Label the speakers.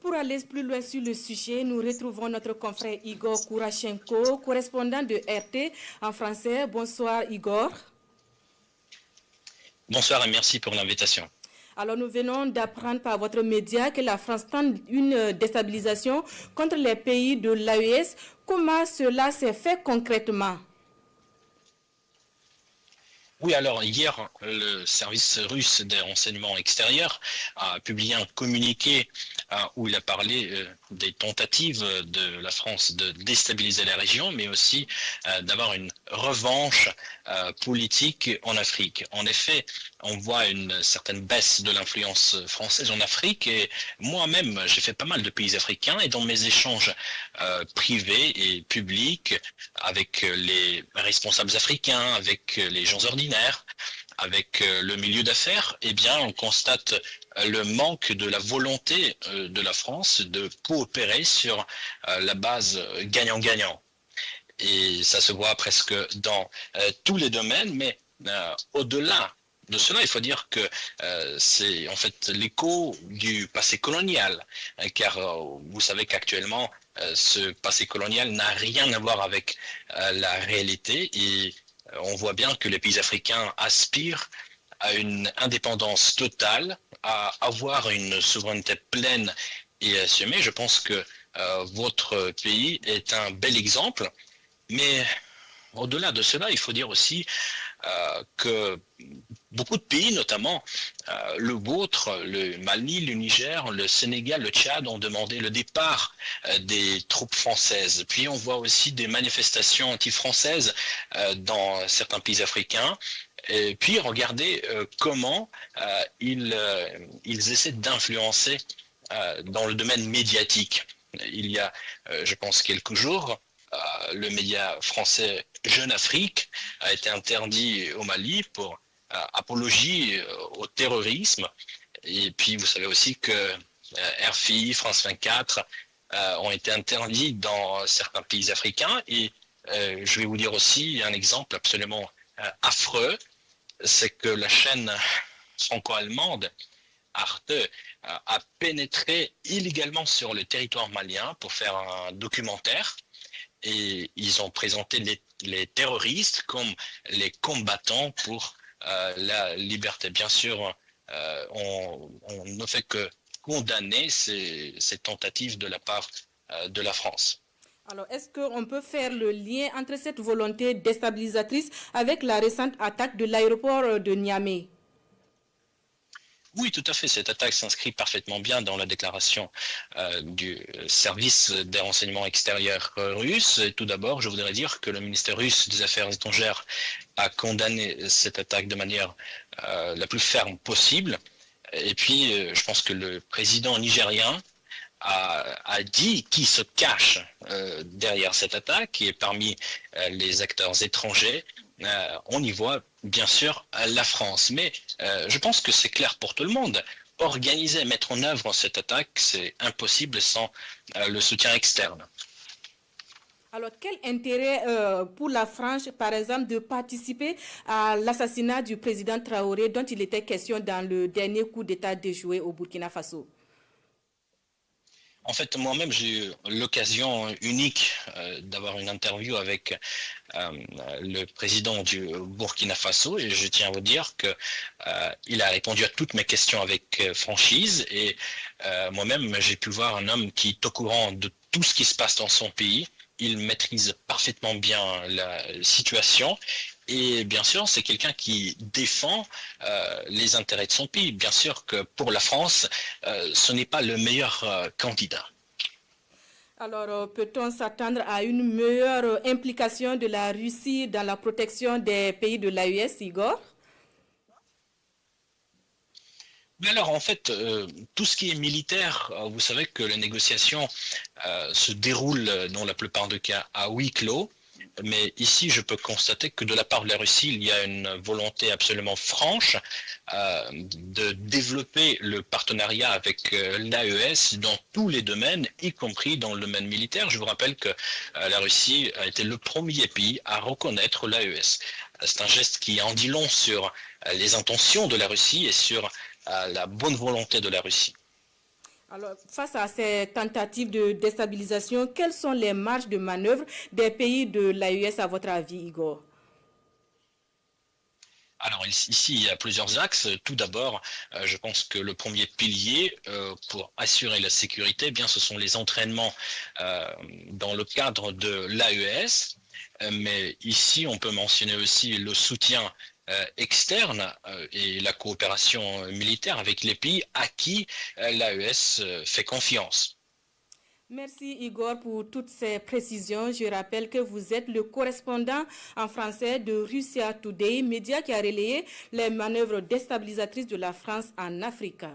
Speaker 1: pour aller plus loin sur le sujet, nous retrouvons notre confrère Igor Kourachenko, correspondant de RT en français. Bonsoir Igor.
Speaker 2: Bonsoir et merci pour l'invitation.
Speaker 1: Alors nous venons d'apprendre par votre média que la France tente une déstabilisation contre les pays de l'AES. Comment cela s'est fait concrètement?
Speaker 2: Oui, alors hier, le service russe des renseignements extérieurs a publié un communiqué où il a parlé des tentatives de la France de déstabiliser la région, mais aussi d'avoir une revanche politique en Afrique. En effet, on voit une certaine baisse de l'influence française en Afrique et moi-même, j'ai fait pas mal de pays africains et dans mes échanges privés et publics avec les responsables africains, avec les gens ordinaires, avec le milieu d'affaires, eh bien, on constate le manque de la volonté de la France de coopérer sur la base gagnant-gagnant. Et ça se voit presque dans tous les domaines, mais au-delà de cela, il faut dire que c'est en fait l'écho du passé colonial, car vous savez qu'actuellement, ce passé colonial n'a rien à voir avec la réalité et on voit bien que les pays africains aspirent à une indépendance totale, à avoir une souveraineté pleine et assumée. Je pense que votre pays est un bel exemple, mais au-delà de cela, il faut dire aussi que beaucoup de pays, notamment le vôtre, le Mali, le Niger, le Sénégal, le Tchad, ont demandé le départ des troupes françaises. Puis on voit aussi des manifestations anti-françaises dans certains pays africains. Et puis regardez comment ils essaient d'influencer dans le domaine médiatique. Il y a, je pense, quelques jours, le média français Jeune Afrique a été interdit au Mali pour apologie au terrorisme. Et puis vous savez aussi que RFI, France 24 ont été interdits dans certains pays africains. Et je vais vous dire aussi un exemple absolument affreux, c'est que la chaîne franco-allemande Arte a pénétré illégalement sur le territoire malien pour faire un documentaire. Et ils ont présenté les terroristes comme les combattants pour la liberté. Bien sûr, on ne fait que condamner ces tentatives de la part de la France.
Speaker 1: Alors, est-ce qu'on peut faire le lien entre cette volonté déstabilisatrice avec la récente attaque de l'aéroport de Niamey?
Speaker 2: Oui, tout à fait. Cette attaque s'inscrit parfaitement bien dans la déclaration du service des renseignements extérieurs russe. Et tout d'abord, je voudrais dire que le ministère russe des Affaires étrangères a condamné cette attaque de manière la plus ferme possible. Et puis, je pense que le président nigérien a dit qui se cache derrière cette attaque et parmi les acteurs étrangers. On y voit bien sûr la France. Mais je pense que c'est clair pour tout le monde. Organiser, mettre en œuvre cette attaque, c'est impossible sans le soutien externe.
Speaker 1: Alors, quel intérêt pour la France, par exemple, de participer à l'assassinat du président Traoré dont il était question dans le dernier coup d'État déjoué au Burkina Faso?
Speaker 2: En fait, moi-même, j'ai eu l'occasion unique d'avoir une interview avec le président du Burkina Faso et je tiens à vous dire qu'il a répondu à toutes mes questions avec franchise et moi-même, j'ai pu voir un homme qui est au courant de tout ce qui se passe dans son pays. Il maîtrise parfaitement bien la situation et bien sûr, c'est quelqu'un qui défend les intérêts de son pays. Bien sûr que pour la France, ce n'est pas le meilleur candidat.
Speaker 1: Alors, peut-on s'attendre à une meilleure implication de la Russie dans la protection des pays de l'AES, Igor?
Speaker 2: Mais alors, en fait, tout ce qui est militaire, vous savez que les négociations se déroulent dans la plupart des cas à huis clos. Mais ici, je peux constater que de la part de la Russie, il y a une volonté absolument franche de développer le partenariat avec l'AES dans tous les domaines, y compris dans le domaine militaire. Je vous rappelle que la Russie a été le premier pays à reconnaître l'AES. C'est un geste qui en dit long sur les intentions de la Russie et sur la bonne volonté de la Russie.
Speaker 1: Alors, face à ces tentatives de déstabilisation, quelles sont les marges de manœuvre des pays de l'AES à votre avis, Igor?
Speaker 2: Alors ici, il y a plusieurs axes. Tout d'abord, je pense que le premier pilier pour assurer la sécurité, eh bien, ce sont les entraînements dans le cadre de l'AES. Mais ici, on peut mentionner aussi le soutien externe et la coopération militaire avec les pays à qui l'AES fait confiance.
Speaker 1: Merci Igor pour toutes ces précisions. Je rappelle que vous êtes le correspondant en français de Russia Today, média qui a relayé les manœuvres déstabilisatrices de la France en Afrique.